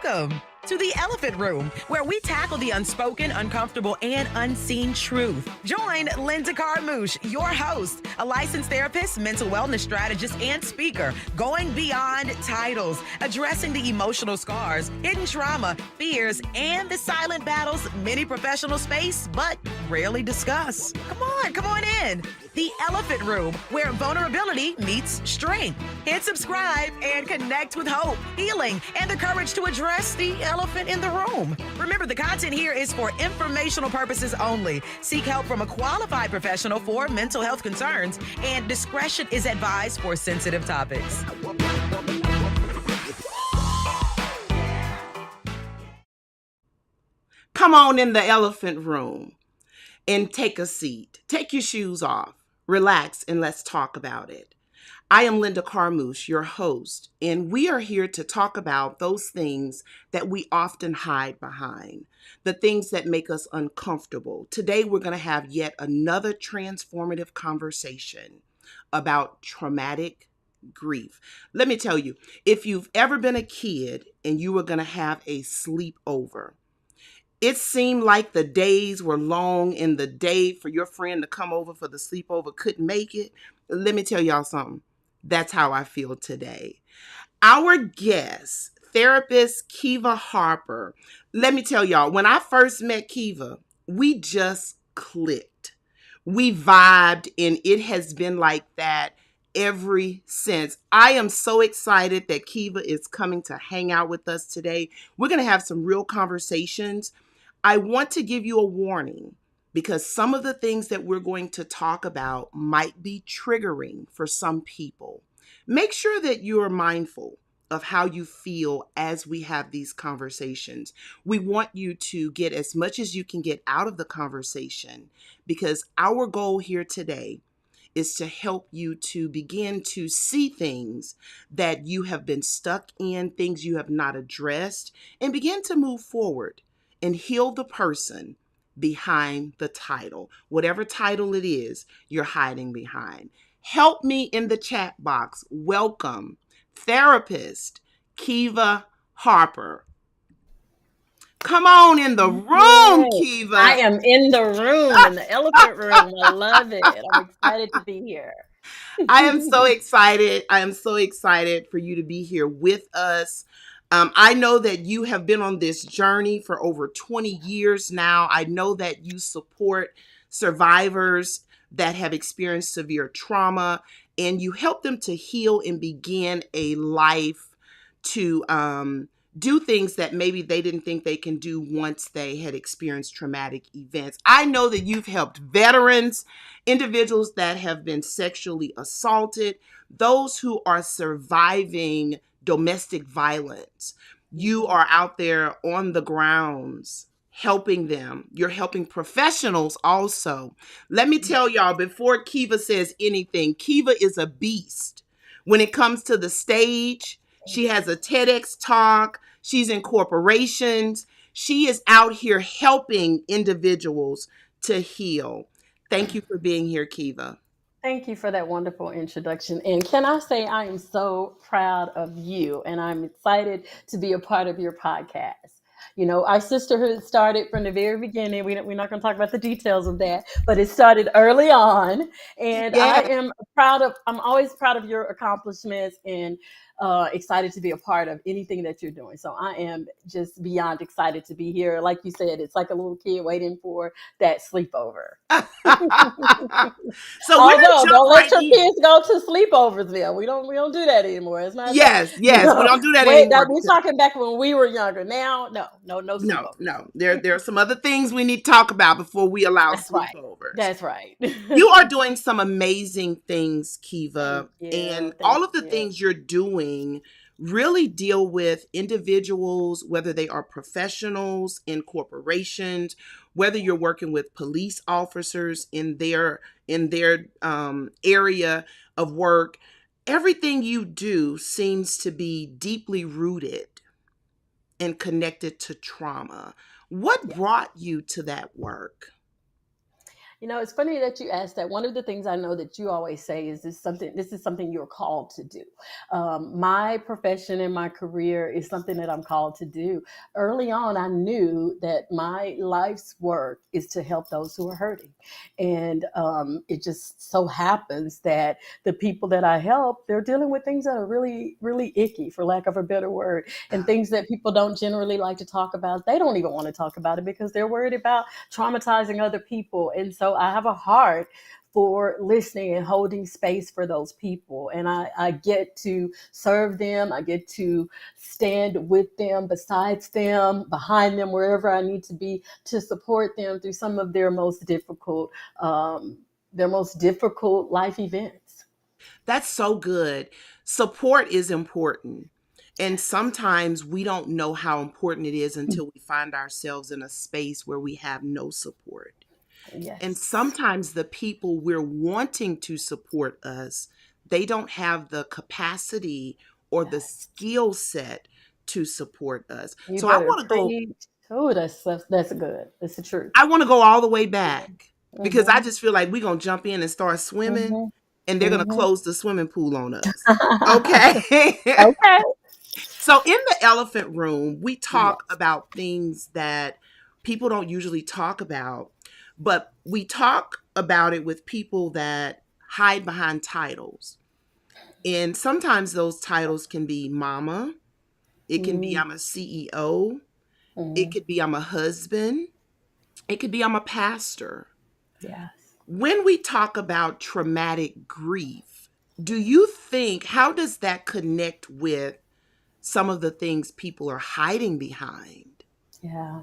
Welcome to the Elephant Room, where we tackle the unspoken, uncomfortable, and unseen truth. Join Linda Carmouche, your host, a licensed therapist, mental wellness strategist, and speaker, going beyond titles, addressing the emotional scars, hidden trauma, fears, and the silent battles many professionals face but rarely discuss. Come on in. The Elephant Room, where vulnerability meets strength. Hit subscribe and connect with hope, healing, and the courage to address the elephant in the room. Remember, the content here is for informational purposes only. Seek help from a qualified professional for mental health concerns, and discretion is advised for sensitive topics. Come on in the Elephant Room and take a seat. Take your shoes off. Relax and let's talk about it. I am Linda Carmouche, your host, and we are here to talk about those things that we often hide behind, the things that make us uncomfortable. Today, we're going to have yet another transformative conversation about traumatic grief. Let me tell you, if you've ever been a kid and you were going to have a sleepover, it seemed like the days were long and the day for your friend to come over for the sleepover couldn't make it. Let me tell y'all something. That's how I feel today. Our guest, therapist Kiva Harper. Let me tell y'all, when I first met Kiva, we just clicked. We vibed, and it has been like that ever since. I am so excited that Kiva is coming to hang out with us today. We're going to have some real conversations. I want to give you a warning because some of the things that we're going to talk about might be triggering for some people. Make sure that you are mindful of how you feel as we have these conversations. We want you to get as much as you can get out of the conversation, because our goal here today is to help you to begin to see things that you have been stuck in, things you have not addressed, and begin to move forward and heal the person behind the title. Whatever title it is you're hiding behind. Help me in the chat box. Welcome, therapist Kiva Harper. Come on in the room, Yes, Kiva. I am in the room, in the elephant room. I love it. I'm excited to be here. I am so excited. I am so excited for you to be here with us. I know that you have been on this journey for over 20 years now. I know that you support survivors that have experienced severe trauma, and you help them to heal and begin a life to do things that maybe they didn't think they can do once they had experienced traumatic events. I know that you've helped veterans, individuals that have been sexually assaulted, those who are surviving domestic violence. You are out there on the grounds helping them. You're helping professionals also. Let me tell y'all, before Kiva says anything, Kiva is a beast when it comes to the stage. She has a TEDx talk. She's in corporations. She is out here helping individuals to heal. Thank you for being here, Kiva. Thank you for that wonderful introduction. And can I say I am so proud of you, and I'm excited to be a part of your podcast. You know, our sisterhood started from the very beginning. We're not going to talk about the details of that, but it started early on. And Yeah. I'm always proud of your accomplishments, and excited to be a part of anything that you're doing. So I am just beyond excited to be here. Like you said, it's like a little kid waiting for that sleepover. So we're Although, gonna jump don't let right your in. kids go to sleepovers there. We don't do that anymore. It's not that. Yes, yes, we don't do that Wait, anymore. we're talking back when we were younger. Now, no sleepovers. No. There are some other things we need to talk about before we allow That's right. sleepovers. That's right. You are doing some amazing things, Kiva, Thank and you. all of the things you're doing really deal with individuals, whether they are professionals in corporations, whether you're working with police officers in their area of work. Everything you do seems to be deeply rooted and connected to trauma. What brought you to that work? You know, it's funny that you asked that. One of the things I know that you always say is this is something you're called to do. My profession and my career is something that I'm called to do. Early on, I knew that my life's work is to help those who are hurting. And it just so happens that the people that I help, they're dealing with things that are really, really icky, for lack of a better word, and things that people don't generally like to talk about. They don't even want to talk about it because they're worried about traumatizing other people. And so I have a heart for listening and holding space for those people. And I get to serve them. I get to stand with them, besides them, behind them, wherever I need to be to support them through some of their most difficult life events. That's so good. Support is important. And sometimes we don't know how important it is until we find ourselves in a space where we have no support. And Yes. sometimes the people we're wanting to support us, they don't have the capacity or the Yes. skill set to support us. You So I better want to go preach. Oh, that's good. That's the truth. I want to go all the way back because I Mm-hmm. just feel like we're going to jump in and start swimming Mm-hmm. and they're going to Mm-hmm. close the swimming pool on us. Okay. Okay. So in the elephant room, we talk Yes. about things that people don't usually talk about, but we talk about it with people that hide behind titles. And sometimes those titles can be mama, it can be Mm-hmm. I'm a CEO, it could be I'm a husband, it could be I'm a pastor. Yes. When we talk about traumatic grief, do you think, how does that connect with some of the things people are hiding behind? Yeah.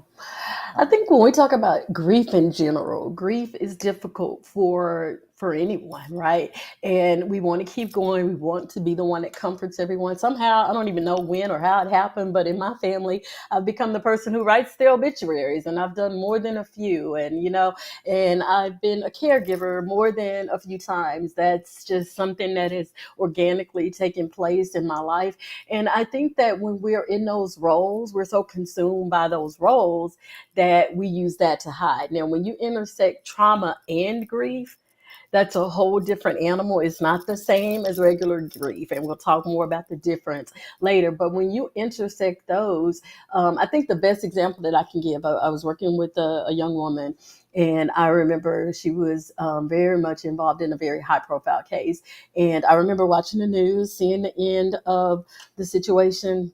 I think when we talk about grief in general, grief is difficult for anyone, right? And we want to keep going. We want to be the one that comforts everyone. Somehow, I don't even know when or how it happened, but in my family, I've become the person who writes the obituaries, and I've done more than a few. And and I've been a caregiver more than a few times. That's just something that has organically taken place in my life. And I think that when we're in those roles, we're so consumed by those roles that we use that to hide. Now, when you intersect trauma and grief, that's a whole different animal. It's not the same as regular grief, and we'll talk more about the difference later. But when you intersect those, I think the best example that I can give, I was working with a young woman, and I remember she was very much involved in a very high profile case. And I remember watching the news, seeing the end of the situation.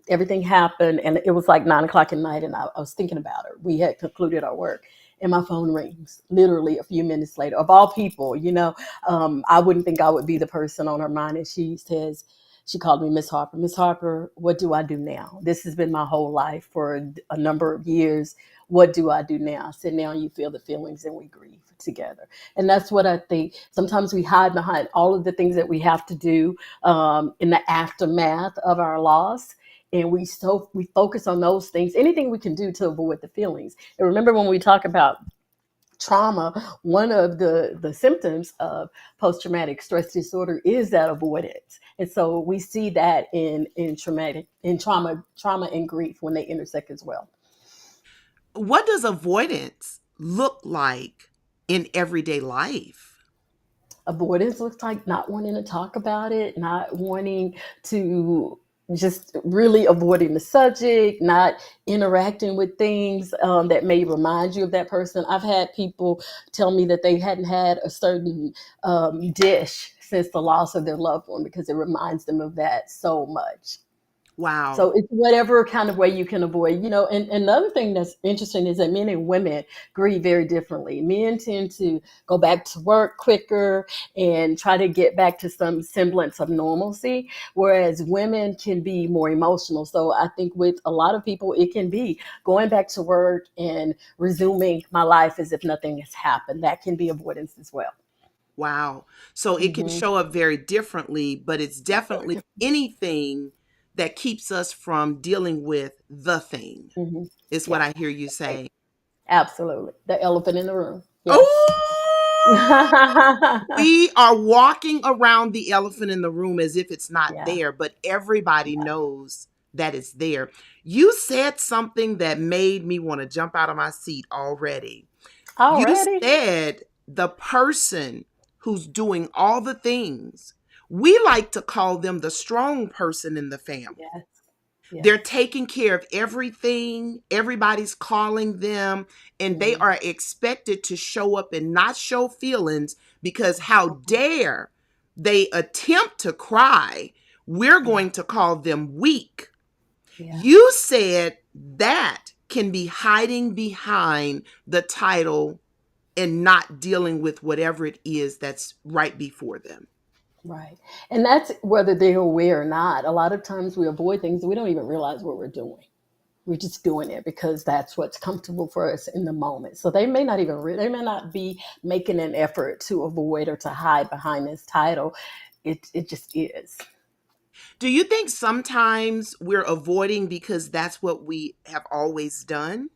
Everything happened, and it was like 9 o'clock at night, and I was thinking about her. We had concluded our work, and my phone rings literally a few minutes later. Of all people, I wouldn't think I would be the person on her mind. And she called me Miss Harper. Miss Harper, what do I do now? This has been my whole life for a number of years. What do I do now? I said, now you feel the feelings and we grieve together. And that's what I think. Sometimes we hide behind all of the things that we have to do in the aftermath of our loss. And we focus on those things, anything we can do to avoid the feelings. And remember, when we talk about trauma, one of the symptoms of post-traumatic stress disorder is that avoidance. And so we see that in trauma and grief when they intersect as well. What does avoidance look like in everyday life? Avoidance looks like not wanting to talk about it, not wanting to, just really avoiding the subject, not interacting with things that may remind you of that person. I've had people tell me that they hadn't had a certain dish since the loss of their loved one because it reminds them of that so much. Wow. So it's whatever kind of way you can avoid, and another thing that's interesting is that men and women grieve very differently. Men tend to go back to work quicker and try to get back to some semblance of normalcy, whereas women can be more emotional. So I think with a lot of people, it can be going back to work and resuming my life as if nothing has happened. That can be avoidance as well. Wow. So it can Hmm. show up very differently, but it's Very definitely different. anything that keeps us from dealing with the thing, Hmm. is what Yeah, I hear you say. absolutely. The elephant in the room. Yes. Oh, we are walking around the elephant in the room as if it's not Yeah. there, but everybody Yeah. knows that it's there. You said something that made me want to jump out of my seat already. You Already? said the person who's doing all the things, we like to call them the strong person in the family. Yes. They're Yes. taking care of everything. Everybody's calling them, and they Mm, are expected to show up and not show feelings because that's how right. dare they attempt to cry? We're Yeah. going to call them weak. Yeah. You said that can be hiding behind the title and not dealing with whatever it is that's right before them. Right. And that's whether they're aware or not. A lot of times we avoid things we don't even realize what we're doing. We're just doing it because that's what's comfortable for us in the moment. So they may not even they may not be making an effort to avoid or to hide behind this title. It just is. Do you think sometimes we're avoiding because that's what we have always done?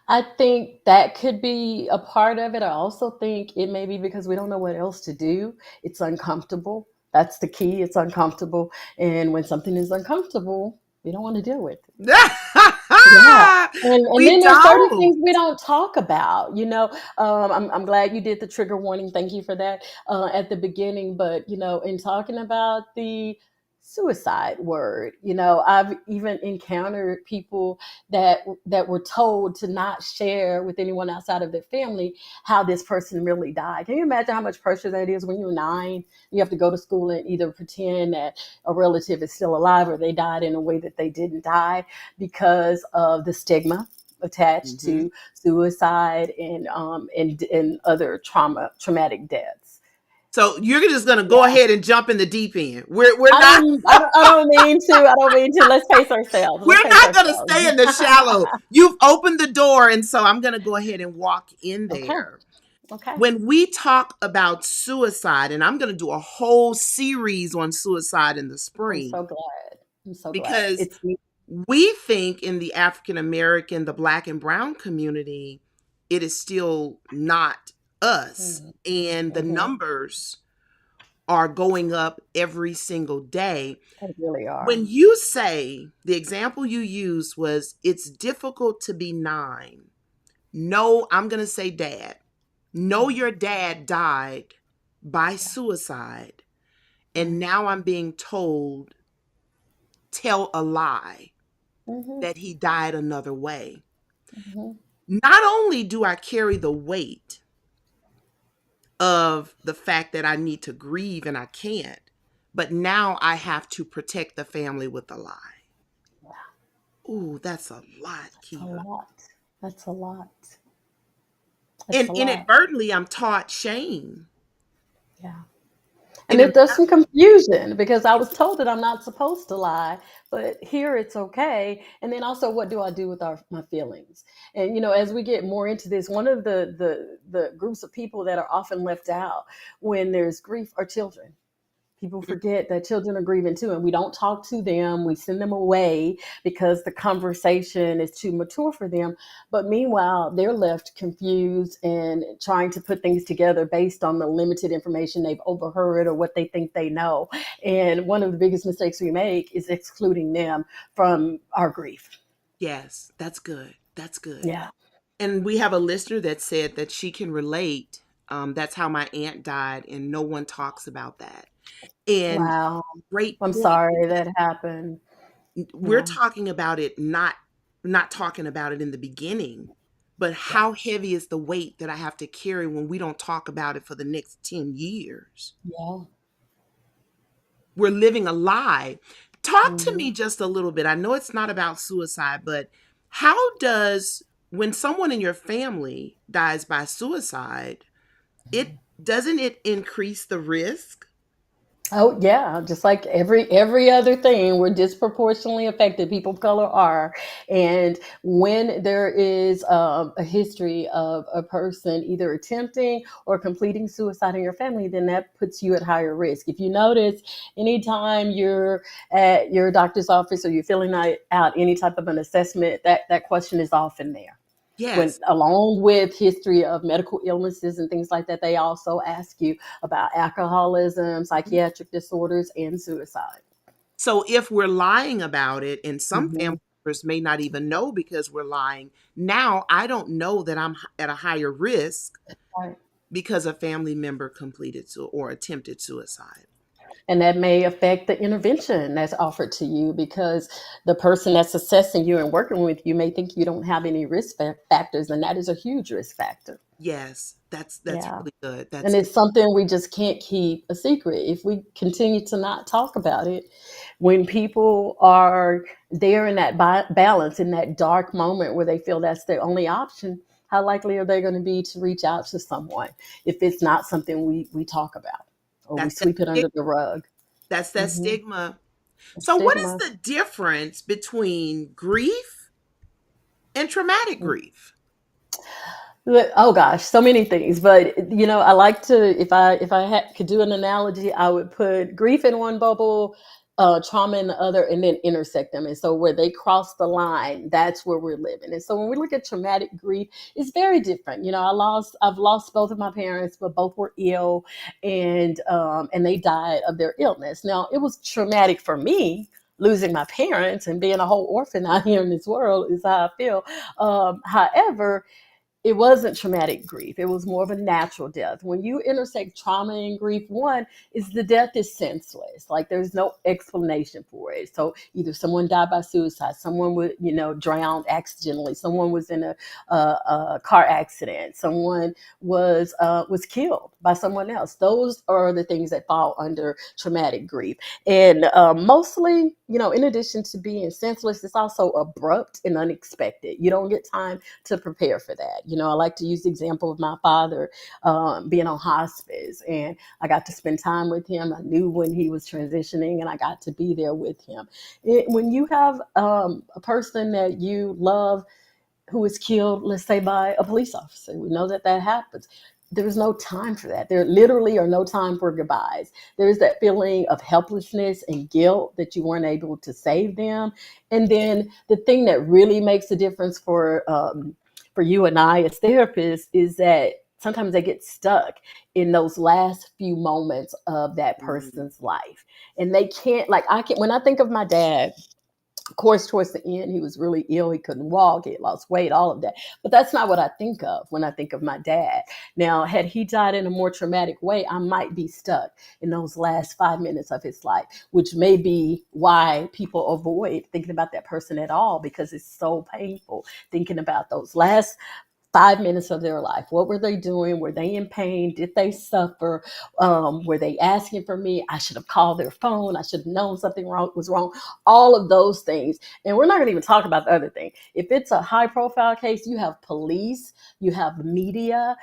I think that could be a part of it. I also think it may be because we don't know what else to do. It's uncomfortable. That's the key. It's uncomfortable. And when something is uncomfortable, we don't want to deal with it. Yeah. And We then there's certain don't. things we don't talk about. I'm glad you did the trigger warning. Thank you for that at the beginning. But in talking about the suicide word, I've even encountered people that were told to not share with anyone outside of their family how this person really died. Can you imagine how much pressure that is when you're 9? You have to go to school and either pretend that a relative is still alive or they died in a way that they didn't die because of the stigma attached Mhm. to suicide and other traumatic deaths. So you're just going to go Yeah. ahead and jump in the deep end. We're not I don't mean to. I don't mean to. Let's pace ourselves. Let's we're pace not going to ourselves. stay in the shallow. You've opened the door, and so I'm going to go ahead and walk in Okay. there. Okay. When we talk about suicide, and I'm going to do a whole series on suicide in the I'm spring so glad. I'm so glad. because It's we think in the African American, the Black and Brown community, it is still not us. mm, And the mhm. numbers are going up every single day. They really are. When you say the example you used was, it's difficult to be 9. No, I'm going to say dad. No, Yeah. your dad died by Yeah. suicide. And Right. now I'm being told, tell a lie hmm that he died another way. hmm Not only do I carry the weight of the fact that I need to grieve and I can't, but now I have to protect the family with a lie. Yeah. Ooh, that's a lot, That's a Kiva. lot. That's a lot. It's And a lot. inadvertently, I'm taught shame. Yeah. And And there's some confusion because I was told that I'm not supposed to lie, but here it's okay. And then also, what do I do with my feelings? And as we get more into this, one of the groups of people that are often left out when there's grief are children. People forget that children are grieving too, and we don't talk to them. We send them away because the conversation is too mature for them. But meanwhile, they're left confused and trying to put things together based on the limited information they've overheard or what they think they know. And one of the biggest mistakes we make is excluding them from our grief. yes, that's good. That's good. Yeah. And we have a listener that said that she can relate. That's how my aunt died, and no one talks about that. And Wow. great I'm point, sorry because that happened. we're Yeah. talking about it, not talking about it in the beginning, but Yeah. how heavy is the weight that I have to carry when we don't talk about it for the next 10 years? Yeah. We're living a lie. Talk to hmm me just a little bit. I know it's not about suicide, but how does, when someone in your family dies by suicide, it doesn't it increase the risk? Oh yeah, just like every other thing, we're disproportionately affected. People of color are, and when there is a history of a person either attempting or completing suicide in your family, then that puts you at higher risk. If you notice, anytime you're at your doctor's office or you're filling out any type of an assessment, that question is often there when Yes. along with history of medical illnesses and things like that, they also ask you about alcoholism, psychiatric disorders, and suicide. So if we're lying about it, and some hmm families members may not even know because we're lying. Now I don't know that I'm at a higher risk Right. because a family member completed or attempted suicide. And that may affect the intervention that's offered to you because the person that's assessing you and working with you may think you don't have any risk factors, and that is a huge risk factor. Yes, that's Yeah. really good. And That's it's something we just can't keep a secret. If we continue to not talk about it, when people are there in that balance, in that dark moment where they feel that's their only option, how likely are they going to be to reach out to someone if it's not something we talk about or we that's that sweep it under the rug? that's that Hmm. stigma. So what is Stigma. the difference between grief and traumatic grief? Oh gosh, so many things. But I like to, if I could do an analogy, I would put grief in one bubble, trauma in the other, and then intersect them. And so where they cross the line, that's where we're living. And so when we look at traumatic grief, it's very different. I've lost both of my parents, but both were ill, and they died of their illness. Now it was traumatic for me. Losing my parents and being a whole orphan out here in this world is how I feel. However, it wasn't traumatic grief. It was more of a natural death. When you intersect trauma and grief, one is the death is senseless. Like there's no explanation for it. So either someone died by suicide, someone would, drowned accidentally, someone was in a car accident, someone was killed by someone else. Those are the things that fall under traumatic grief. And mostly, in addition to being senseless, it's also abrupt and unexpected. You don't get time to prepare for that. I like to use the example of my father being on hospice, and I got to spend time with him. I knew when he was transitioning, and I got to be there with him. When you have a person that you love who is killed, let's say by a police officer, we know that happens. There's no time for that. There literally are no time for goodbyes. There's that feeling of helplessness and guilt that you weren't able to save them. And then the thing that really makes a difference for you and I as therapists is that sometimes they get stuck in those last few moments of that Mhm. person's life. And they can't, like, when I think of my dad, of course, towards the end, he was really ill. He couldn't walk. He had lost weight, all of that. But that's not what I think of when I think of my dad. Now, had he died in a more traumatic way, I might be stuck in those last 5 minutes of his life, which may be why people avoid thinking about that person at all, because it's so painful thinking about those last 5 minutes of their life. What were they doing? Were they in pain? Did they suffer? Were they asking for me? I should have called their phone. I should have known something was wrong. All of those things. And we're not going to even talk about the other thing. If it's a high profile case, you have police, you have media.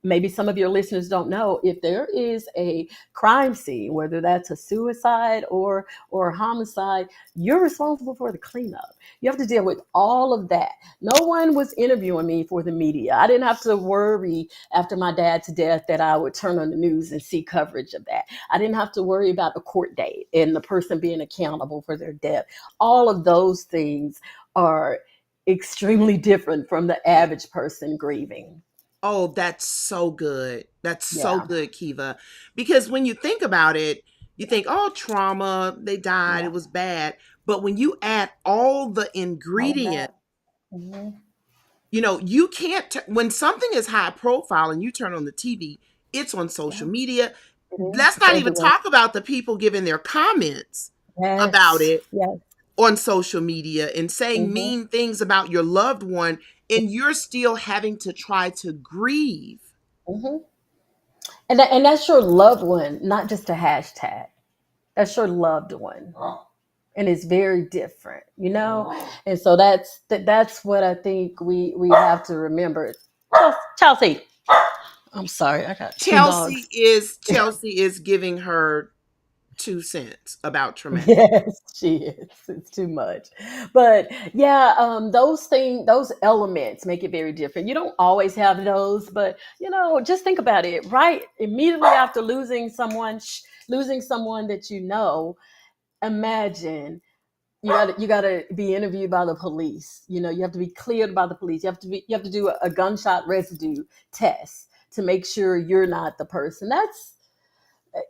Maybe some of your listeners don't know, if there is a crime scene, whether that's a suicide or a homicide, you're responsible for the cleanup. You have to deal with all of that. No one was interviewing me for the media. I didn't have to worry after my dad's death that I would turn on the news and see coverage of that. I didn't have to worry about the court date and the person being accountable for their death. All of those things are extremely different from the average person grieving. Oh, that's so good. That's so Yeah. good, Kiva. Because when you think about it, you think, oh, trauma, they died, Yeah. it was bad. But when you add all the All of ingredients, that. Hmm. you can't, when something is high profile and you turn on the TV, it's on social Yeah. media. It is. Let's It's not even everywhere. talk about the people giving their comments about Yes. it Yes. on social media and saying Hmm. mean things about your loved one, and you're still having to try to grieve. Hmm. And that's your loved one, not just a hashtag. That's your loved one. And it's very different. And so that's what I think we have to remember. Chelsea, I'm sorry, I got two dogs. Chelsea is giving her 2 cents about traumatic. Yes, she is. It's too much. But yeah, those elements make it very different. You don't always have those, but just think about it. Right immediately after losing someone that imagine you gotta be interviewed by the police. You have to be cleared by the police. You have to do a gunshot residue test to make sure you're not the person.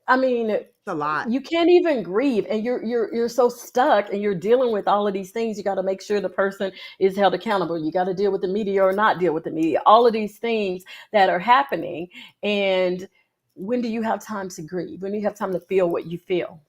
I mean, It's a lot. you can't even grieve, and you're so stuck, and you're dealing with all of these things. You got to make sure the person is held accountable. You got to deal with the media or not deal with the media. All of these things that are happening, and when do you have time to grieve? When do you have time to feel what you feel?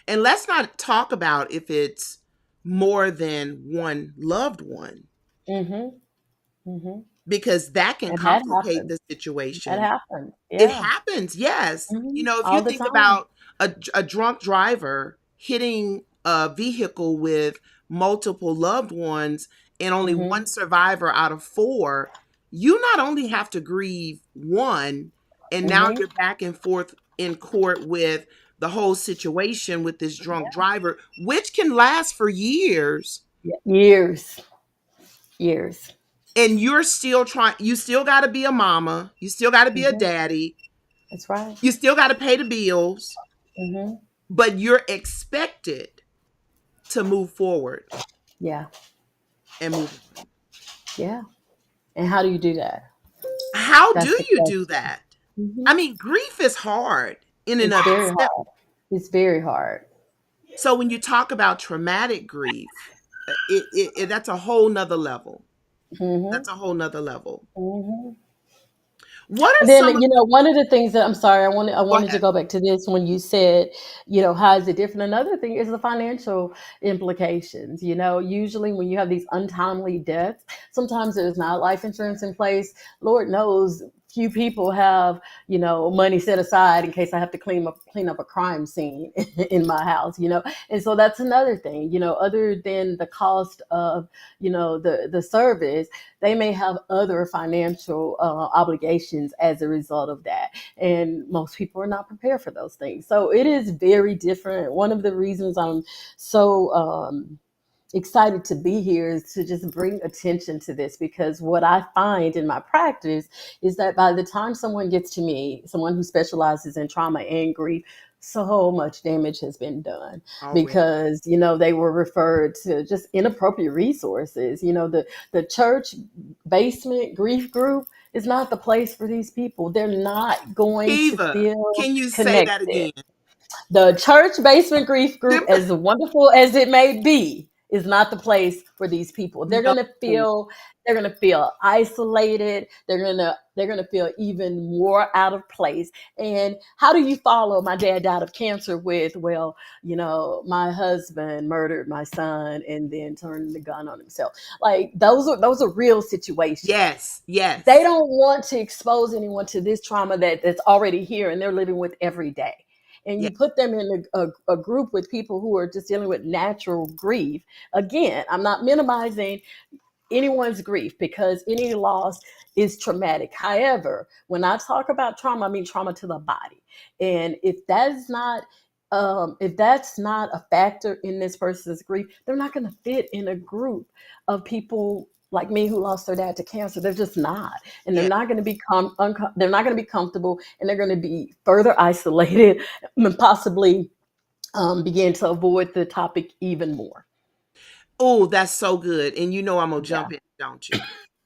And let's not talk about if it's more than one loved one, Mm-hmm. Mm-hmm. because that can And that complicate happens. the That situation. happens. It Yeah. happens, yes. Mm-hmm. If you All the think time. about a drunk driver hitting a vehicle with multiple loved ones and only Mm-hmm. one survivor out of four, you not only have to grieve one, and now Mm-hmm. you're back and forth in court with the whole situation with this drunk driver, which can last for years. Yeah. Years. Years. And you're still trying, you still got to be a mama, you still got to be a Mm-hmm. daddy, That's right. you still got to pay the bills, Mm-hmm. but you're expected to move forward Yeah. and move on. Yeah. And how do you do that? How do That's the you do question. that? I Hmm. mean, grief is hard in and It's of very itself. hard. It's very hard. So when you talk about traumatic grief, that's a whole nother level. Hmm. That's a whole nother level. Hmm. What are And then, some of, one of the things that I'm sorry, I go wanted to ahead. go back to this when you said, how is it different? Another thing is the financial implications. Usually when you have these untimely deaths, sometimes there's not life insurance in place. Lord knows few people have, money set aside in case I have to clean up a crime scene in my house, And so that's another thing, other than the cost of, the service, they may have other financial obligations as a result of that. And most people are not prepared for those things. So it is very different. One of the reasons I'm so excited to be here is to just bring attention to this, because what I find in my practice is that by the time someone gets to me, someone who specializes in trauma and grief, so much damage has been done Already. because they were referred to just inappropriate resources. The church basement grief group is not the place for these people. They're not going to Kiva, feel can you say that connected. again? The church basement grief group, Them- as wonderful as it may be, is not the place for these people. They're No. gonna feel isolated. They're gonna feel even more out of place. And how do you follow my dad died of cancer with, well, my husband murdered my son and then turned the gun on himself? Like those are real situations. Yes, They yes, don't want to expose anyone to this trauma that's already here and they're living with every day. And yes, you put them in a group with people who are just dealing with natural grief. Again, I'm not minimizing anyone's grief because any loss is traumatic. However, when I talk about trauma, I mean trauma to the body. And if that's not a factor in this person's grief, they're not going to fit in a group of people like me who lost their dad to cancer. They're just not, and they're yes. not going to they're not going to be comfortable, and they're going to be further isolated, and possibly begin to avoid the topic even more. Oh, that's so good. And I'm gonna Yeah. jump in, don't you?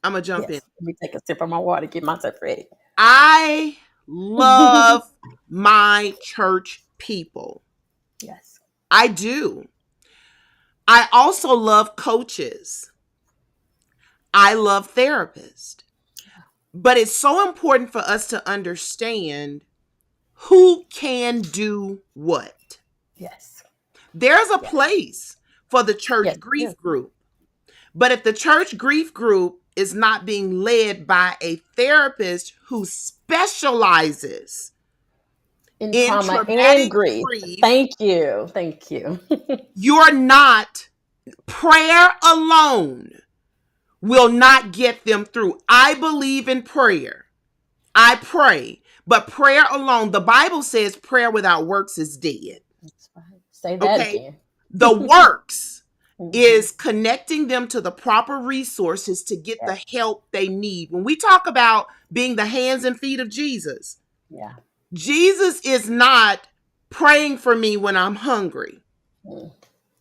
I'm gonna jump in. Yes. Let me take a sip of my water, get myself ready. I love my church people. Yes. I do. I also love coaches. I love therapists. But it's so important for us to understand who can do what. Yes. There's a Yes. place for the Yes. church Yes. grief group. But if the church grief group is not being led by a therapist who specializes In in trauma and traumatic grief. grief, Thank you. Thank you. you're not, prayer alone will not get them through. I believe in prayer. I pray. But prayer alone, the Bible says prayer without works is dead. That's right. Say that Okay? again. The works Mhm. is connecting them to the proper resources to get Yeah. the help they need. When we talk about being the hands and feet of Jesus, Yeah. Jesus is not praying for me when I'm hungry. Mm.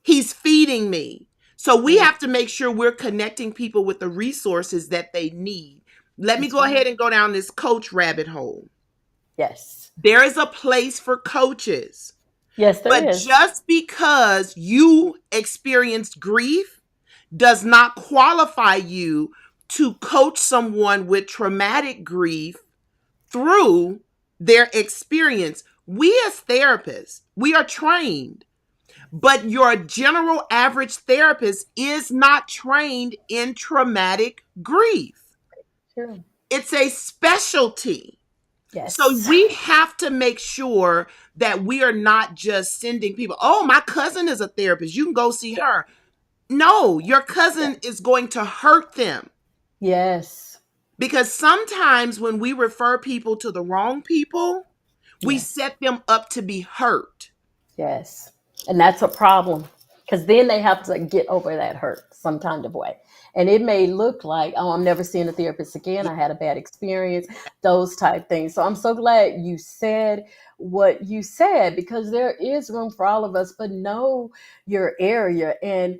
He's feeding me. So we Mm. have to make sure we're connecting people with the resources that they need. Let me That's go right. ahead and go down this coach rabbit hole. Yes. There is a place for coaches. Yes, there But is. just because you experienced grief does not qualify you to coach someone with traumatic grief through their experience. We as therapists, we are trained, but your general average therapist is not trained in traumatic grief. Sure. It's a specialty. So Yes. we have to make sure that we are not just sending people, oh, my cousin is a therapist, you can go see her. No, your cousin is going to hurt them. Yes. Because sometimes when we refer people to the wrong people, we Yes. set them up to be hurt. Yes. And that's a problem because then they have to get over that hurt some kind of way. And it may look like, oh, I'm never seeing a therapist again. Yeah. I had a bad experience, those type things. So I'm so glad you said what you said because there is room for all of us, but know your area. And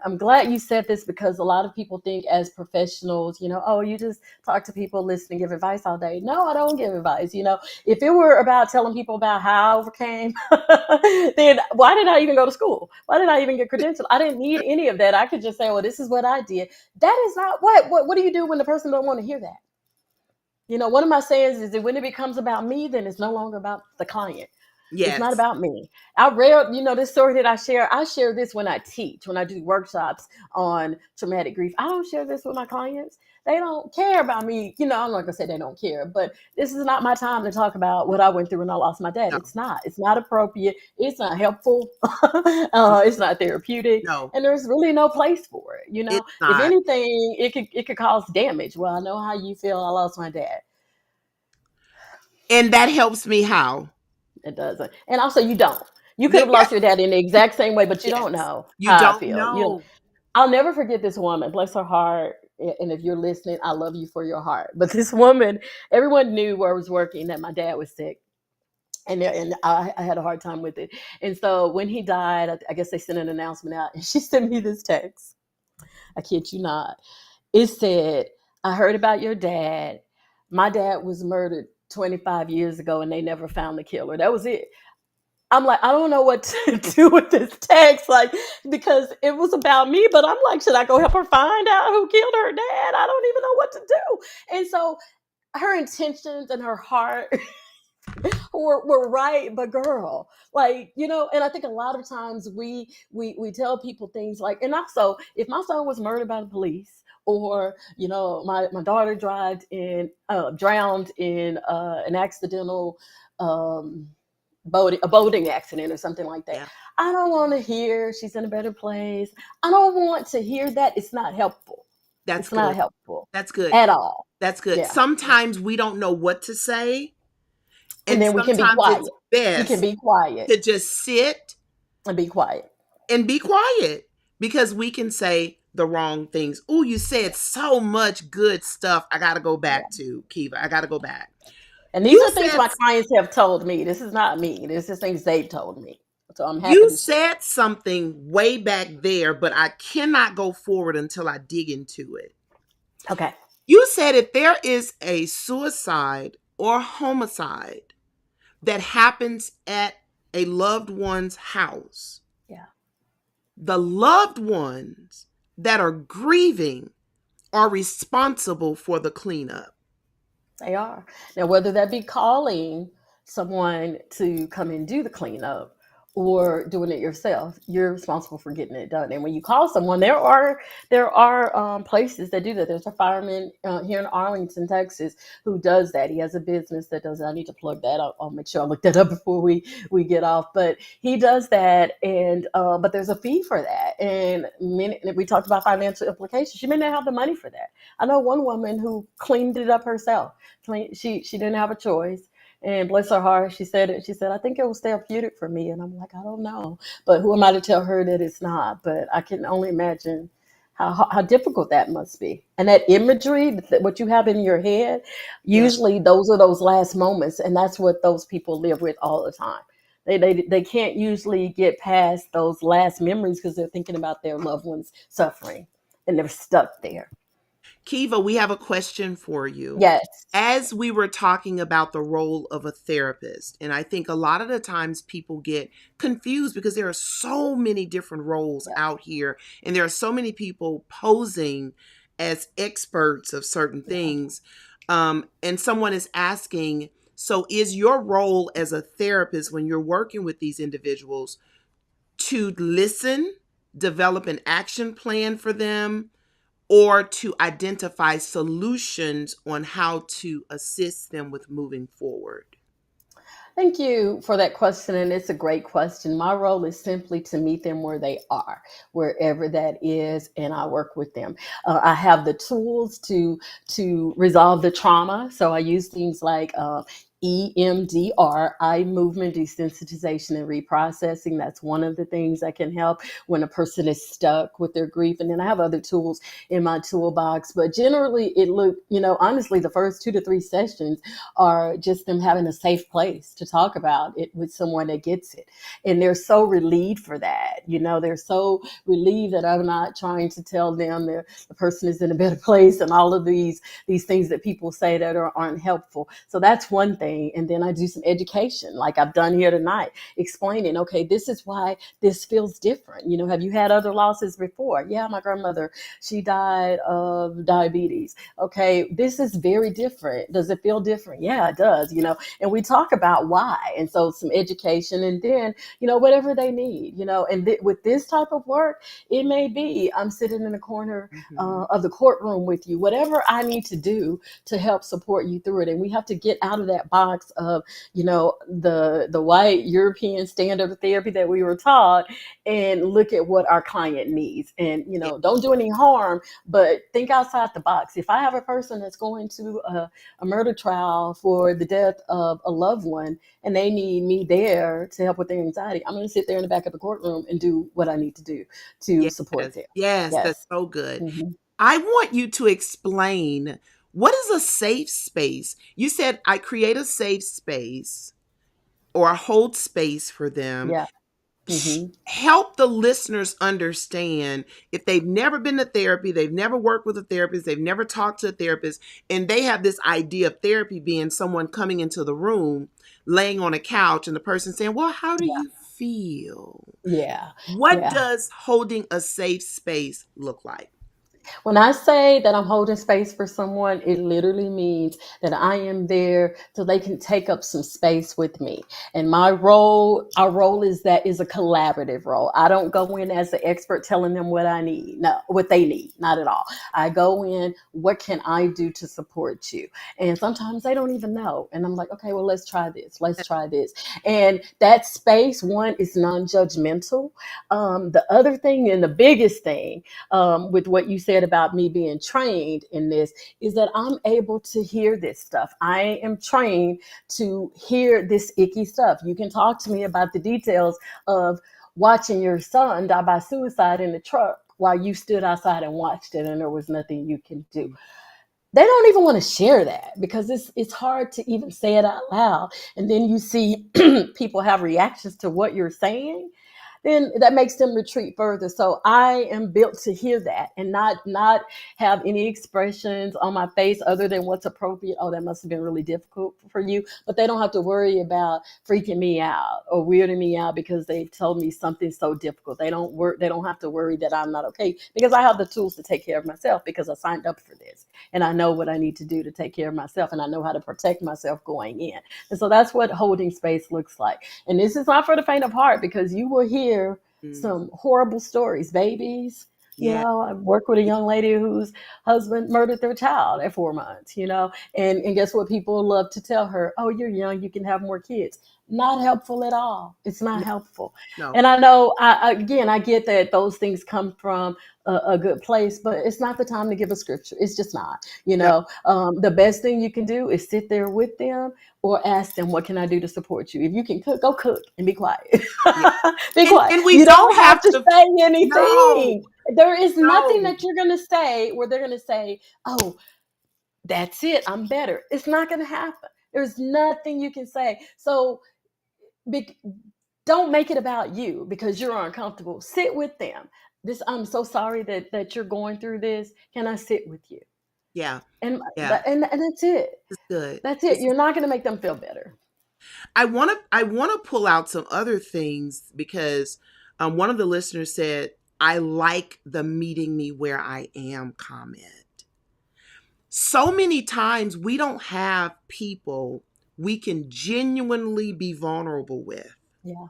I'm glad you said this because a lot of people think as professionals, oh, you just talk to people, listen, and give advice all day. No, I don't give advice. If it were about telling people about how I overcame, then why did I even go to school? Why did I even get credentialed? I didn't need any of that. I could just say, well, this is what I did. That is not what do you do when the person don't want to hear that? One of my sayings is that when it becomes about me, then it's no longer about the client. It's not Yes. about me. I read, this story that I share this when I teach, when I do workshops on traumatic grief. I don't share this with my clients. They don't care about me. I'm not gonna say they don't care, but this is not my time to talk about what I went through when I lost my dad. No. It's not appropriate. It's not helpful. It's not therapeutic. No. And there's really no place for it. It's If not. anything, it could cause damage. Well, I know how you feel. I lost my dad. And that helps me how? It doesn't. And also, you don't. You could Yes. have lost your dad in the exact same way, but you don't Yes. know You how I don't feel. know. I'll never forget this woman, bless her heart. And if you're listening, I love you for your heart. But this woman, everyone knew where I was working that my dad was sick. And I had a hard time with it. And so when he died, I guess they sent an announcement out. And she sent me this text. I kid you not. It said, I heard about your dad. My dad was murdered 25 years ago and they never found the killer. That was it. I'm like, I don't know what to do with this text, because it was about me, but I'm like, should I go help her find out who killed her dad? I don't even know what to do. And so her intentions and her heart were right, but girl, and I think a lot of times we tell people things like, and also if my son was murdered by the police, or my daughter drowned in an accidental boating accident or something like that. Yeah. I don't want to hear she's in a better place. I don't want to hear that. It's not helpful. That's It's good. not helpful That's good. at all. That's good. Yeah. Sometimes we don't know what to say. And then we can be sometimes quiet. it's We can best be quiet to just sit and be quiet. and be quiet because we can say the wrong things. Oh, you said so much good stuff. I got to go back to Kiva. I got to go back. And these are things my clients have told me. This is not me. This is things they've told me. So I'm happy You to share. said something way back there, but I cannot go forward until I dig into it. Okay. You said if there is a suicide or homicide that happens at a loved one's house, Yeah. the loved ones that are grieving are responsible for the cleanup. They are. Now, whether that be calling someone to come and do the cleanup or doing it yourself, you're responsible for getting it done. And when you call someone, there are places that do that. There's a fireman here in Arlington, Texas, who does that. He has a business that does that. I need to plug that up. I'll make sure I look that up before we get off. But he does that, and but there's a fee for that. And we talked about financial implications. She may not have the money for that. I know one woman who cleaned it up herself. She didn't have a choice. And bless her heart, she said, I think it was therapeutic for me. And I'm like, I don't know. But who am I to tell her that it's not? But I can only imagine how difficult that must be. And that imagery, what you have in your head, usually those are those last moments. And that's what those people live with all the time. They can't usually get past those last memories because they're thinking about their loved ones suffering and they're stuck there. Kiva, we have a question for you. Yes. As we were talking about the role of a therapist, and I think a lot of the times people get confused because there are so many different roles Yeah. out here, and there are so many people posing as experts of certain Yeah. things. And someone is asking, so is your role as a therapist when you're working with these individuals to listen, develop an action plan for them, or to identify solutions on how to assist them with moving forward? Thank you for that question. And it's a great question. My role is simply to meet them where they are, wherever that is, and I work with them. I have the tools to resolve the trauma. So I use things like EMDR, eye movement desensitization and reprocessing. That's one of the things that can help when a person is stuck with their grief. And then I have other tools in my toolbox. But generally, honestly, the first 2 to 3 sessions are just them having a safe place to talk about it with someone that gets it. And they're so relieved for that. They're so relieved that I'm not trying to tell them the person is in a better place and all of these things that people say that aren't helpful. So that's one thing. And then I do some education, like I've done here tonight, explaining, okay, this is why this feels different. Have you had other losses before? Yeah, my grandmother, she died of diabetes. Okay, this is very different. Does it feel different? Yeah, it does, and we talk about why. And so some education, and then, whatever they need, and with this type of work, it may be I'm sitting in the corner of the courtroom with you, whatever I need to do to help support you through it. And we have to get out of that box of, the white European standard of therapy that we were taught, and look at what our client needs. And, don't do any harm, but think outside the box. If I have a person that's going to a murder trial for the death of a loved one, and they need me there to help with their anxiety, I'm going to sit there in the back of the courtroom and do what I need to do to support them. Yes, that's Yes. so good. Mm-hmm. I want you to explain, what is a safe space? You said I create a safe space or I hold space for them. Yeah. Mm-hmm. Help the listeners understand, if they've never been to therapy, they've never worked with a therapist, they've never talked to a therapist, and they have this idea of therapy being someone coming into the room, laying on a couch, and the person saying, well, how do Yeah. you feel? Yeah. What Yeah. does holding a safe space look like? When I say that I'm holding space for someone, it literally means that I am there so they can take up some space with me. And our role is a collaborative role. I don't go in as the expert telling them what I need, no, what they need, not at all. I go in, what can I do to support you? And sometimes they don't even know. And I'm like, okay, well, let's try this. Let's try this. And that space, one, is non-judgmental. The other thing, and the biggest thing, with what you said about me being trained in this, is that I'm able to hear this stuff. I am trained to hear this icky stuff. You can talk to me about the details of watching your son die by suicide in the truck while you stood outside and watched it and there was nothing you can do. They don't even want to share that because it's hard to even say it out loud. And then you see people have reactions to what you're saying, then that makes them retreat further. So I am built to hear that and not have any expressions on my face other than what's appropriate. Oh, that must have been really difficult for you. But they don't have to worry about freaking me out or weirding me out because they told me something so difficult. They don't have to worry that I'm not okay, because I have the tools to take care of myself, because I signed up for this and I know what I need to do to take care of myself, and I know how to protect myself going in. And so that's what holding space looks like. And this is not for the faint of heart, because you will hear some horrible stories, babies. Yeah. I work with a young lady whose husband murdered their child at 4 months, and guess what? People love to tell her, oh, you're young, you can have more kids. Not helpful at all. It's not helpful. No. And I know, I get that those things come from a good place, but it's not the time to give a scripture. It's just not, No. the best thing you can do is sit there with them or ask them, what can I do to support you? If you can cook, go cook and be quiet. Yeah. Be quiet. And we You don't have to to say anything. No. There is nothing No. that you're going to say where they're going to say, oh, that's it, I'm better. It's not going to happen. There's nothing you can say. So don't make it about you because you're uncomfortable. Sit with them. I'm so sorry that you're going through this. Can I sit with you? Yeah. And Yeah. and that's it. It's good. That's it. You're not going to make them feel better. I want to pull out some other things because one of the listeners said, I like the meeting me where I am comment. So many times we don't have people we can genuinely be vulnerable with, Yeah.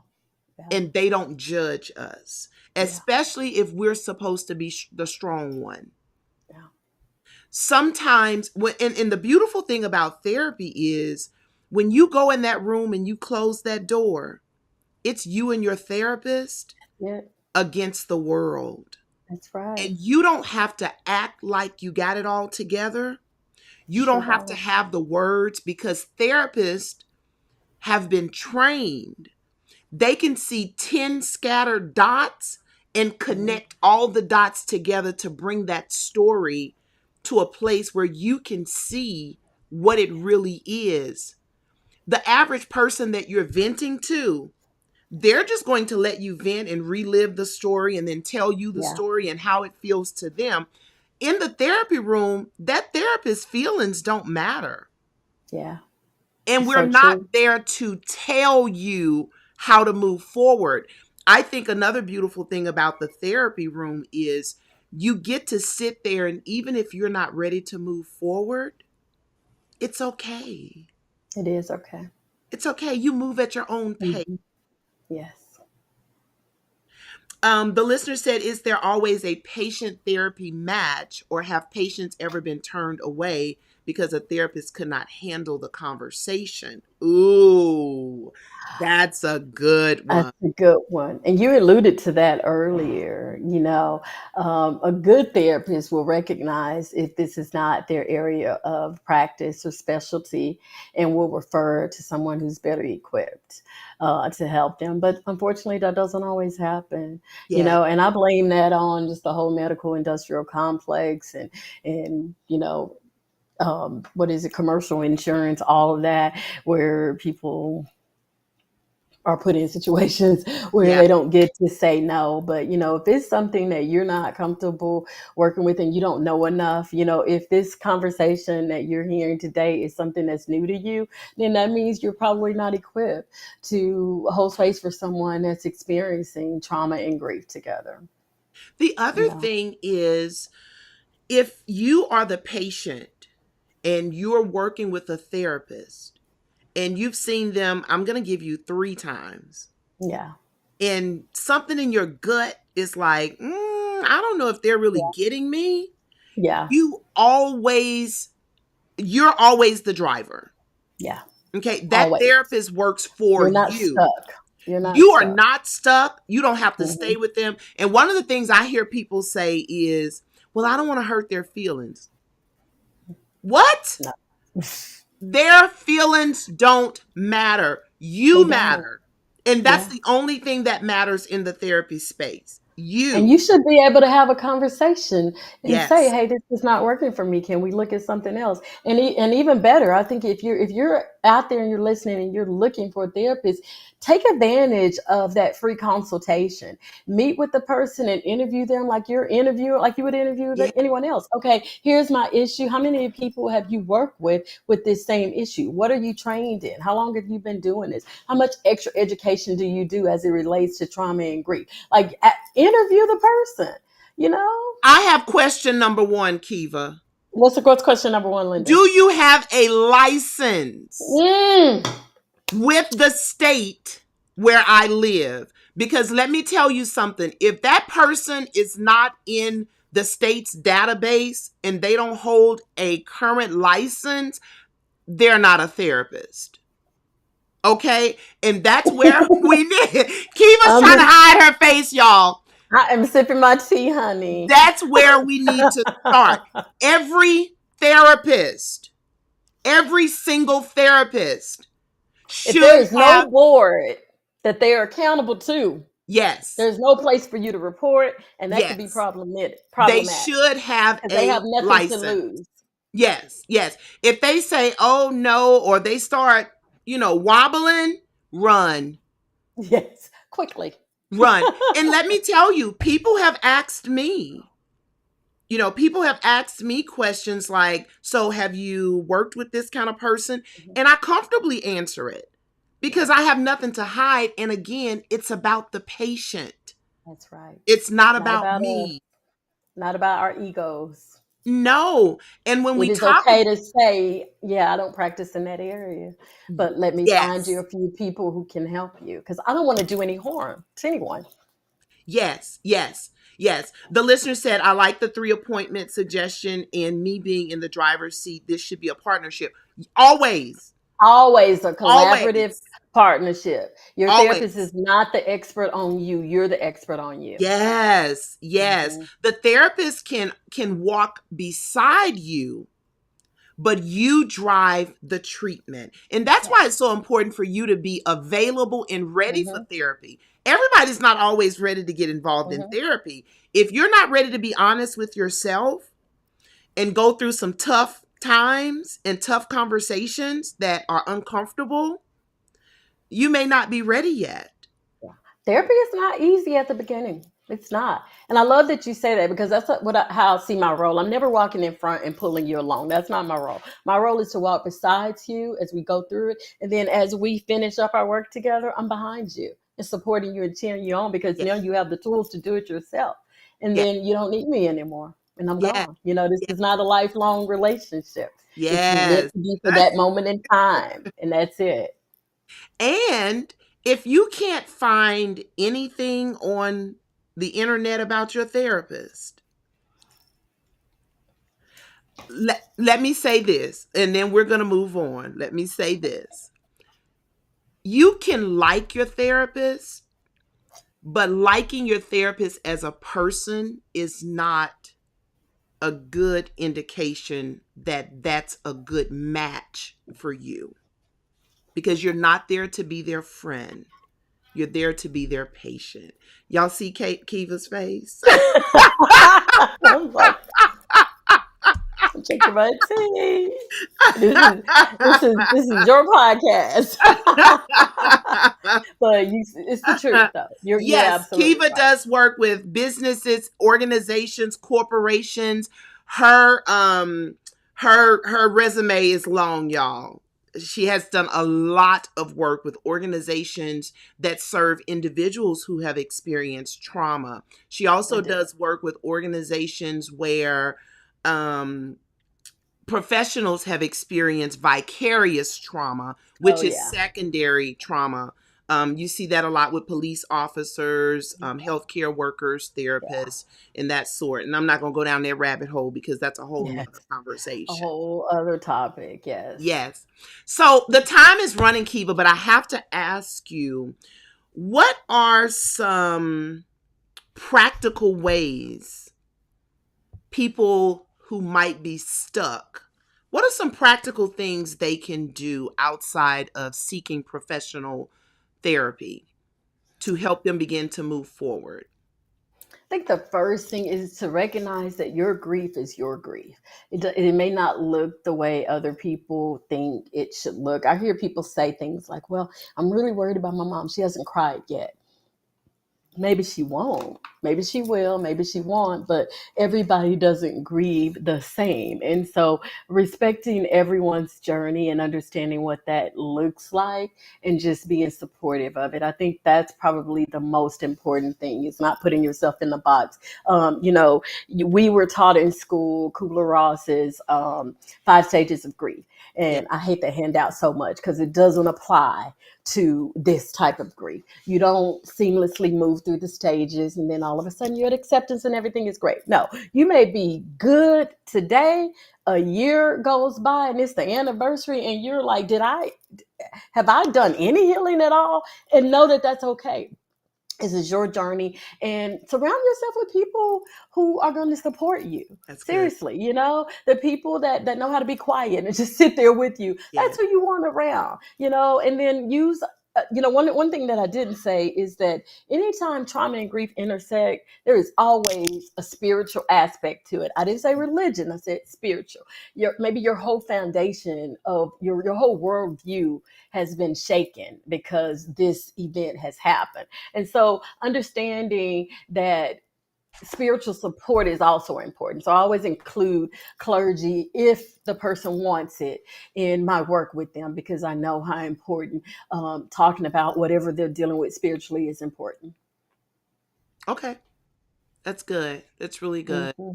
Yeah. and they don't judge us, especially if we're supposed to be the strong one. Yeah. Sometimes, and the beautiful thing about therapy is when you go in that room and you close that door, it's you and your therapist Yeah. against the world. That's right. And you don't have to act like you got it all together. You Sure don't have to don't. have the words, because therapists have been trained. They can see 10 scattered dots and connect all the dots together to bring that story to a place where you can see what it really is. The average person that you're venting to, they're just going to let you vent and relive the story and then tell you the Yeah. story and how it feels to them. In the therapy room, that therapist's feelings don't matter. Yeah. And It's we're so not true. there to tell you how to move forward. I think another beautiful thing about the therapy room is you get to sit there, and even if you're not ready to move forward, it's okay. It is okay. It's okay. You move at your own pace. Mhm. Yes. The listener said, is there always a patient therapy match, or have patients ever been turned away because a therapist could not handle the conversation? Ooh, that's a good That's one. a good one. And you alluded to that earlier. A good therapist will recognize if this is not their area of practice or specialty and will refer to someone who's better equipped to help them. But unfortunately, that doesn't always happen, Yeah. and I blame that on just the whole medical industrial complex and what is it, commercial insurance, all of that, where people are put in situations where Yeah. they don't get to say no. But, if it's something that you're not comfortable working with and you don't know enough, if this conversation that you're hearing today is something that's new to you, then that means you're probably not equipped to hold space for someone that's experiencing trauma and grief together. The You other know? thing is, if you are the patient and you're working with a therapist and you've seen them, I'm going to give you 3 times, Yeah. and something in your gut is like, I don't know if they're really Yeah. getting me. Yeah. You're always the driver. Yeah. Okay. That Always. therapist works for You're not you. stuck. You're not You are stuck. not stuck. You don't have to stay Mhm. with them. And one of the things I hear people say is, well, I don't want to hurt their feelings. What? No. Their feelings don't matter. They You don't. matter. And that's Yeah. the only thing that matters in the therapy space. And You. you should be able to have a conversation and say, Yes. "Hey, this is not working for me. Can we look at something else?" And even better, I think if you're out there and you're listening and you're looking for a therapist, take advantage of that free consultation. Meet with the person and interview them like you would interview Yeah. anyone else. Okay, here's my issue. How many people have you worked with this same issue? What are you trained in? How long have you been doing this? How much extra education do you do as it relates to trauma and grief? Like, interview the person, you know? I have question number 1, Kiva. What's question number one, Linda? Do you have a license Mm. with the state where I live? Because let me tell you something. If that person is not in the state's database and they don't hold a current license, they're not a therapist. Okay? And that's where we need. Kiva's I'm trying to just, hide her face, y'all. I am sipping my tea, honey. That's where we need to start. Every therapist, every single therapist If there should is no have, board that they are accountable to, yes, there's no place for you to report, and that could be yes. problematic They should have because they a have nothing to license. lose. Yes, yes. If they say, oh no, or they start, wobbling, run, Yes, quickly. run. And let me tell you, people have asked me, People have asked me questions like, so have you worked with this kind of person? Mhm. And I comfortably answer it because I have nothing to hide. And again, it's about the patient. That's right. It's not Not about about us, me. not about our egos. No. And when It we is talk, okay to say, yeah, I don't practice in that area, but let me find you yes, a few people who can help you because I don't want to do any harm to anyone. yes, yes, yes. The listener said, I like the 3 appointment suggestion and me being in the driver's seat. This should be a partnership. Always, Always a collaborative always, partnership. Your therapist always. is not the expert on you. You're the expert on you. Yes, yes. Hmm. The therapist can walk beside you, but you drive the treatment. And that's why Yes. it's so important for you to be available and ready for Hmm. therapy. Everybody's not always ready to get involved in Hmm. therapy. If you're not ready to be honest with yourself and go through some tough times and tough conversations that are uncomfortable, you may not be ready yet. Yeah. Therapy is not easy at the beginning. It's not. And I love that you say that because that's how I see my role. I'm never walking in front and pulling you along. That's not my role. My role is to walk beside you as we go through it. And then as we finish up our work together, I'm behind you and supporting you and cheering you on because Yeah, now you have the tools to do it yourself. And yeah, then you don't need me anymore. And I'm yeah, gone. This yeah, is not a lifelong relationship. It's meant yes. to be for that moment in time. And that's it. And if you can't find anything on the internet about your therapist, let me say this, and then we're going to move on. Let me say this. You can like your therapist, but liking your therapist as a person is not a good indication that that's a good match for you because you're not there to be their friend. You're there to be their patient. Y'all see Kiva's face? I'm like, I'm drinking my tea. This is this is your podcast. But it's the truth though. You're Yes, absolutely Kiva right. does work with businesses, organizations, corporations. Her resume is long, y'all. She has done a lot of work with organizations that serve individuals who have experienced trauma. She I also do. does work with organizations where um professionals have experienced vicarious trauma, Oh which is yeah. secondary trauma. You see that a lot with police officers, healthcare workers, Yeah. therapists, and that sort. And I'm not going to go down that rabbit hole because that's a whole Yes. nother A conversation. whole other topic. Yes. Yes. So the time is running, Kiva, but I have to ask you, what are some practical ways people who might be stuck, what are some practical things they can do outside of seeking professional therapy to help them begin to move forward? I think the first thing is to recognize that your grief is your grief. It may not look the way other people think it should look. I hear people say things like, well, I'm really worried about my mom. She hasn't cried yet. Maybe she won't, maybe she will, maybe she won't, but everybody doesn't grieve the same. And so respecting everyone's journey and understanding what that looks like and just being supportive of it, I think that's probably the most important thing, is not putting yourself in the box. We were taught in school Kubler-Ross's 5 stages of grief, Yeah, and I hate that handout so much because it doesn't apply to this type of grief. You don't seamlessly move through the stages and then all of a sudden you're at acceptance and everything is great. No, you may be good today. A year goes by and it's the anniversary and you're like, have I done any healing at all? And know that that's okay. This is your journey, and surround yourself with people who are going to support you. that's good. Seriously, the people that know how to be quiet and just sit there with you. Yeah, That's who you want around, and then use. One thing that I didn't say is that anytime trauma and grief intersect, there is always a spiritual aspect to it. I didn't say religion; I said spiritual. Maybe your whole foundation of your whole worldview has been shaken because this event has happened. And so understanding that spiritual support is also important. So I always include clergy if the person wants it in my work with them, because I know how important talking about whatever they're dealing with spiritually is important. Okay. That's good. That's really good. Hmm.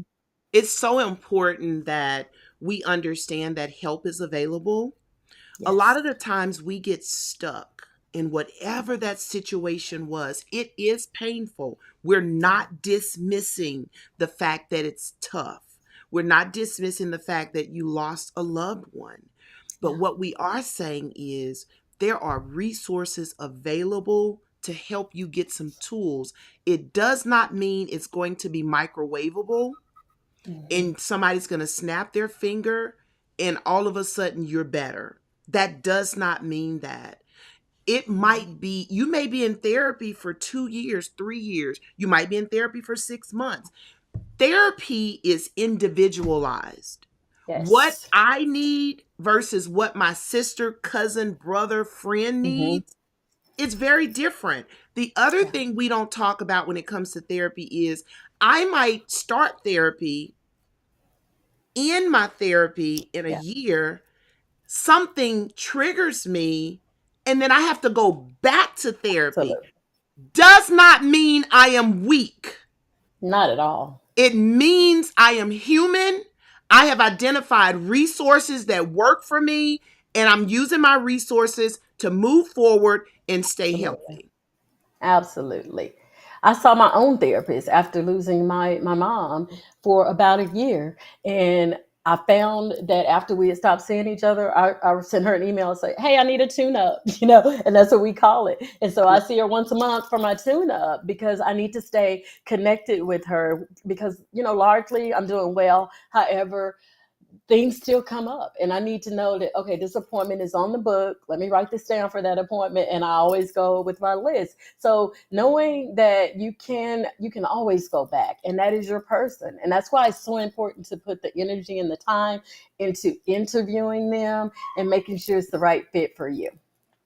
It's so important that we understand that help is available. A lot Yes. of the times we get stuck in whatever that situation was. It is painful. We're not dismissing the fact that it's tough. We're not dismissing the fact that you lost a loved one. But Yeah. what we are saying is there are resources available to help you get some tools. It does not mean it's going to be microwavable Hmm. and somebody's going to snap their finger and all of a sudden you're better. That does not mean that. It might be, you may be in therapy for 2 years, 3 years. You might be in therapy for 6 months. Therapy is individualized. What Yes. I need versus what my sister, cousin, brother, friend Hmm. needs, it's very different. The other Yeah. thing we don't talk about when it comes to therapy is I might start therapy, in my therapy in a Yeah. year, something triggers me, and then I have to go back to therapy. Absolutely. Does not mean I am weak. Not at all. It means I am human. I have identified resources that work for me, and I'm using my resources to move forward and stay Absolutely. healthy. Absolutely. I saw my own therapist after losing my mom for about a year. And I found that after we had stopped seeing each other, I sent her an email and say, "Hey, I need a tune up," and that's what we call it. And so I see her once a month for my tune up because I need to stay connected with her because, largely I'm doing well. However, things still come up and I need to know that, okay, this appointment is on the book, let me write this down for that appointment, and I always go with my list. So knowing that you can always go back, and that is your person, and that's why it's so important to put the energy and the time into interviewing them and making sure it's the right fit for you.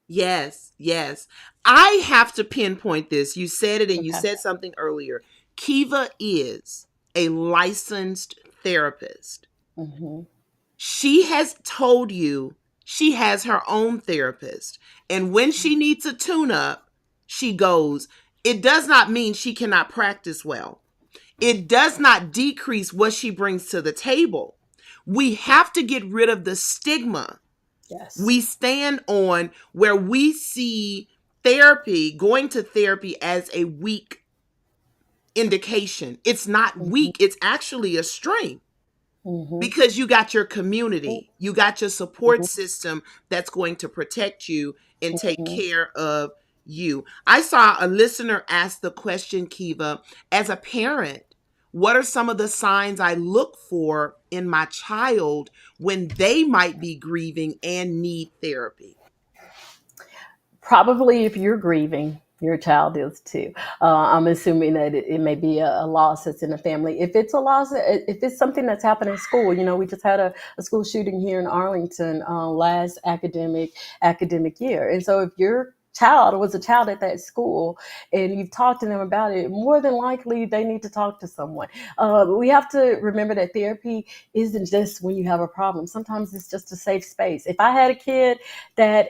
Yes, yes. I have to pinpoint this. You said it and you Okay. said something earlier. Kiva is a licensed therapist. Hmm. She has told you she has her own therapist. And when she needs a tune up, she goes. It does not mean she cannot practice well. It does not decrease what she brings to the table. We have to get rid of the stigma Yes. we stand on where we see therapy, going to therapy as a weak indication. It's not Hmm. weak, it's actually a strength Hmm. because you got your community, you got your support Hmm. system that's going to protect you and take Hmm. care of you. I saw a listener ask the question, Kiva, as a parent, what are some of the signs I look for in my child when they might be grieving and need therapy? Probably if you're grieving, your child is too. I'm assuming that it may be a loss that's in the family. If it's a loss, if it's something that's happened in school, we just had a school shooting here in Arlington last academic year. And so if your child was a child at that school and you've talked to them about it, more than likely they need to talk to someone. We have to remember that therapy isn't just when you have a problem. Sometimes it's just a safe space. If I had a kid that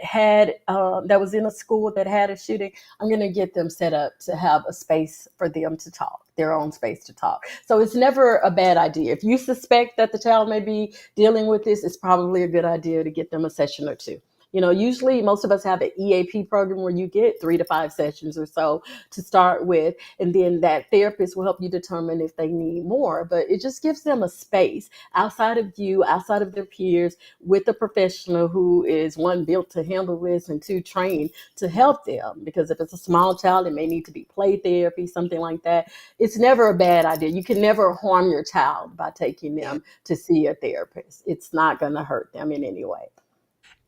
was in a school that had a shooting, I'm going to get them set up to have a space for them to talk, their own space to talk. So it's never a bad idea. If you suspect that the child may be dealing with this, it's probably a good idea to get them a session or two. Usually most of us have an EAP program where you get 3 to 5 sessions or so to start with, and then that therapist will help you determine if they need more. But it just gives them a space outside of you, outside of their peers, with a professional who is, one, built to handle this, and two, trained to help them. Because if it's a small child, it may need to be play therapy, something like that. It's never a bad idea. You can never harm your child by taking Yeah. them to see a therapist. It's not going to hurt them in any way.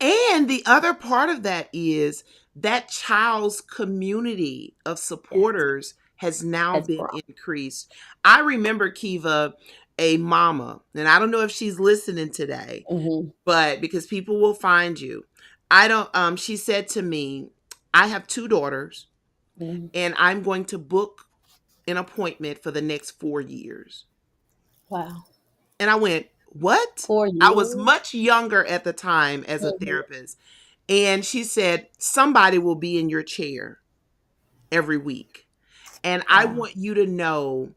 And the other part of that is that child's community of Yes, supporters has now has been grown. increased. I remember Kiva, a mama, and I don't know if she's listening today, Hmm. but because people will find you. I don't she said to me, I have 2 daughters Hmm. and I'm going to book an appointment for the next 4 years. Wow. And I went, what? 4 I was years? much younger at the time as a Mhm. therapist. And she said, somebody will be in your chair every week. And I Wow. want you to know,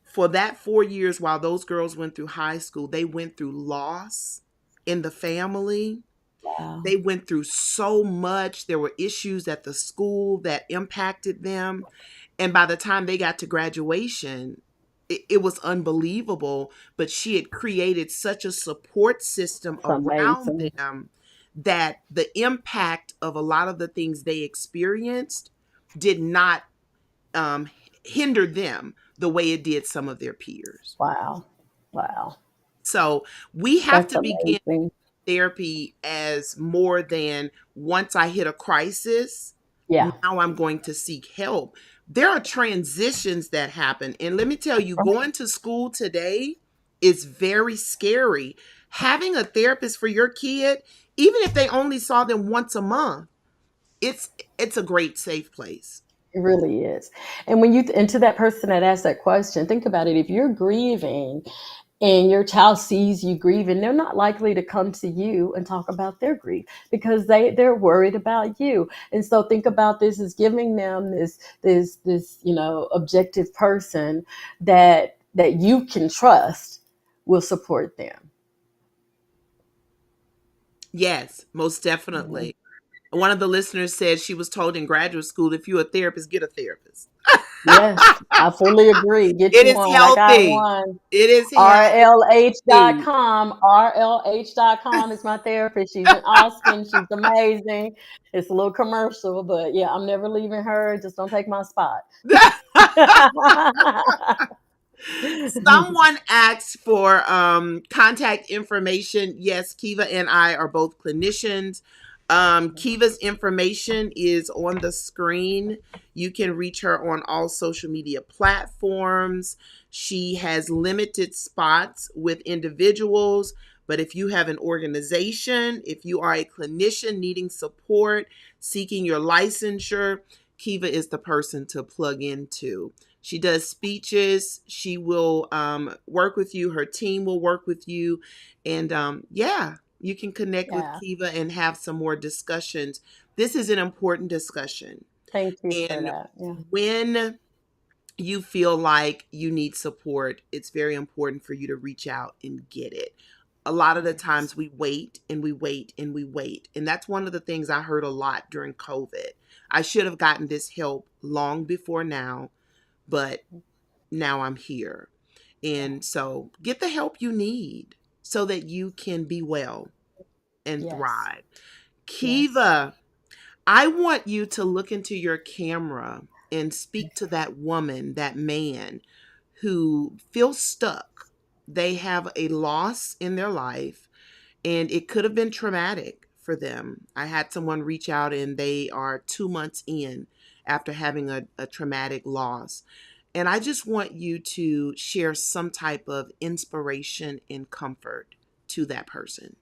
for that 4 years while those girls went through high school, they went through loss in the family. Wow. They went through so much. There were issues at the school that impacted them. And by the time they got to graduation, it was unbelievable. But she had created such a support system It's around amazing. them that the impact of a lot of the things they experienced did not um, hinder them the way it did some of their peers. Wow. Wow. So we have That's to begin amazing. therapy as more than once I hit a crisis, Yeah. now I'm going to seek help. There are transitions that happen. And let me tell you, going to school today is very scary. Having a therapist for your kid, even if they only saw them once a month, it's it's a great safe place. It really is. And when you, and to that person that asked that question, think about it. If you're grieving and your child sees you grieving, they're not likely to come to you and talk about their grief because they're worried about you. And so think about this as giving them this objective person that you can trust will support them. Yes, most Mhm. definitely. One of the listeners said she was told in graduate school, if you're a therapist, get a therapist. Yes, I fully agree. Get It you is one. I got healthy. one. It is healthy. RLH.com. RLH.com is my therapist. She's in Austin. She's amazing. It's a little commercial, but yeah, I'm never leaving her. Just don't take my spot. Someone asked for contact information. Yes, Kiva and I are both clinicians. Kiva's information is on the screen. You can reach her on all social media platforms. She has limited spots with individuals, but if you have an organization, if you are a clinician needing support, seeking your licensure, Kiva is the person to plug into. She does speeches. She will work with you. Her team will work with you. And yeah, you can connect with Yeah, Kiva and have some more discussions. This is an important discussion. thank you for And that. Yeah, when you feel like you need support, it's very important for you to reach out and get it. A lot of the yes, times we wait and we wait and we wait. And that's one of the things I heard a lot during COVID. I should have gotten this help long before now, but now I'm here. yeah, And so get the help you need so that you can be well and yes, thrive. yes. Kiva, I want you to look into your camera and speak to that woman, that man who feels stuck. They have a loss in their life and it could have been traumatic for them. I had someone reach out and they are 2 months in after having a traumatic loss. And I just want you to share some type of inspiration and comfort to that person.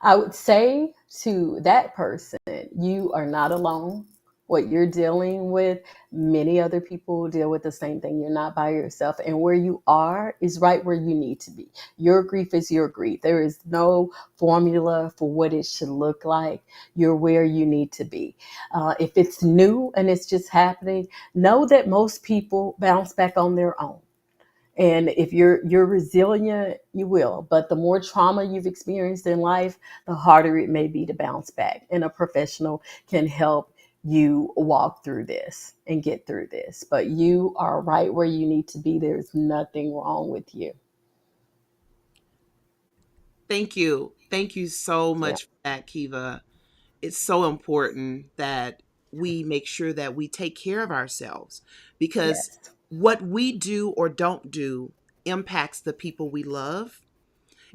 I would say to that person, you are not alone. What you're dealing with, many other people deal with the same thing. You're not by yourself. And where you are is right where you need to be. Your grief is your grief. There is no formula for what it should look like. You're where you need to be. If it's new and it's just happening, know that most people bounce back on their own. And if you're resilient, you will. But the more trauma you've experienced in life, the harder it may be to bounce back. And a professional can help you walk through this and get through this. But you are right where you need to be. There's nothing wrong with you. Thank you. Thank you so Yeah. much for that, Kiva. It's so important that we make sure that we take care of ourselves because Yes. what we do or don't do impacts the people we love.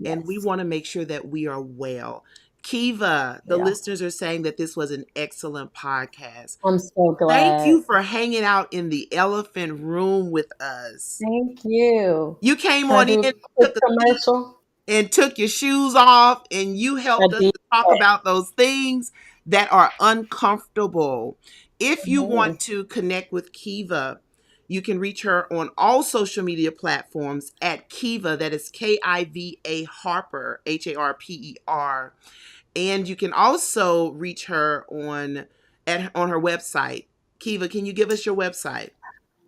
And we Yes. want to make sure that we are well. Kiva, the Yeah. listeners are saying that this was an excellent podcast. I'm so Thank glad. you for hanging out in the elephant room with us. Thank you. You came Can I on do in, a quick took a seat, commercial? and took your shoes off, and you I helped us did to talk that. about those things that are uncomfortable. If you Mhm. want to connect with Kiva, You can reach her on all social media platforms at Kiva, that is Kiva Harper, Harper. And you can also reach her on her website. Kiva, can you give us your website?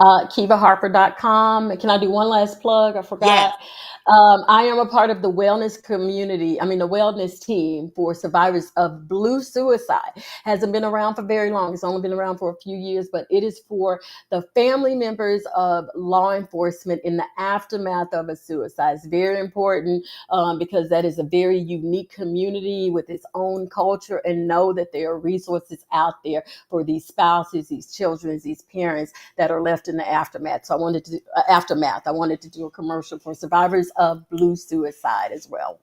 KivaHarper.com. Can I do one last plug? I forgot. Yes. I am a part of the wellness community. The wellness team for survivors of blue suicide. Hasn't been around for very long. It's only been around for a few years, but it is for the family members of law enforcement in the aftermath of a suicide. It's very important because that is a very unique community with its own culture, and know that there are resources out there for these spouses, these children, these parents that are left in the aftermath. So I wanted to do a commercial for survivors of blue suicide as well.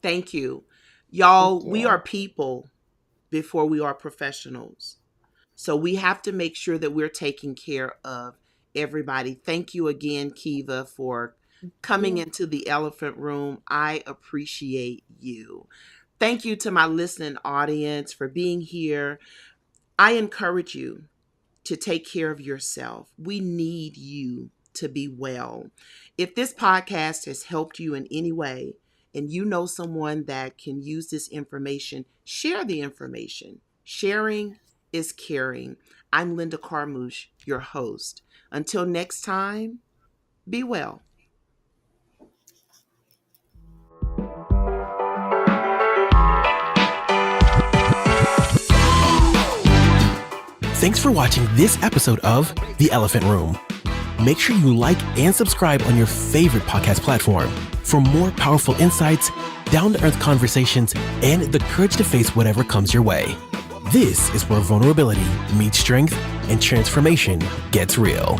Thank you. Y'all, Thank you. We are people before we are professionals. So we have to make sure that we're taking care of everybody. Thank you again, Kiva, for coming into the elephant room. I appreciate you. Thank you to my listening audience for being here. I encourage you to take care of yourself. We need you to be well. If this podcast has helped you in any way, and you know someone that can use this information, share the information. Sharing is caring. I'm Linda Carmouche, your host. Until next time, be well. Thanks for watching this episode of The Elephant Room. Make sure you like and subscribe on your favorite podcast platform for more powerful insights, down-to-earth conversations, and the courage to face whatever comes your way. This is where vulnerability meets strength and transformation gets real.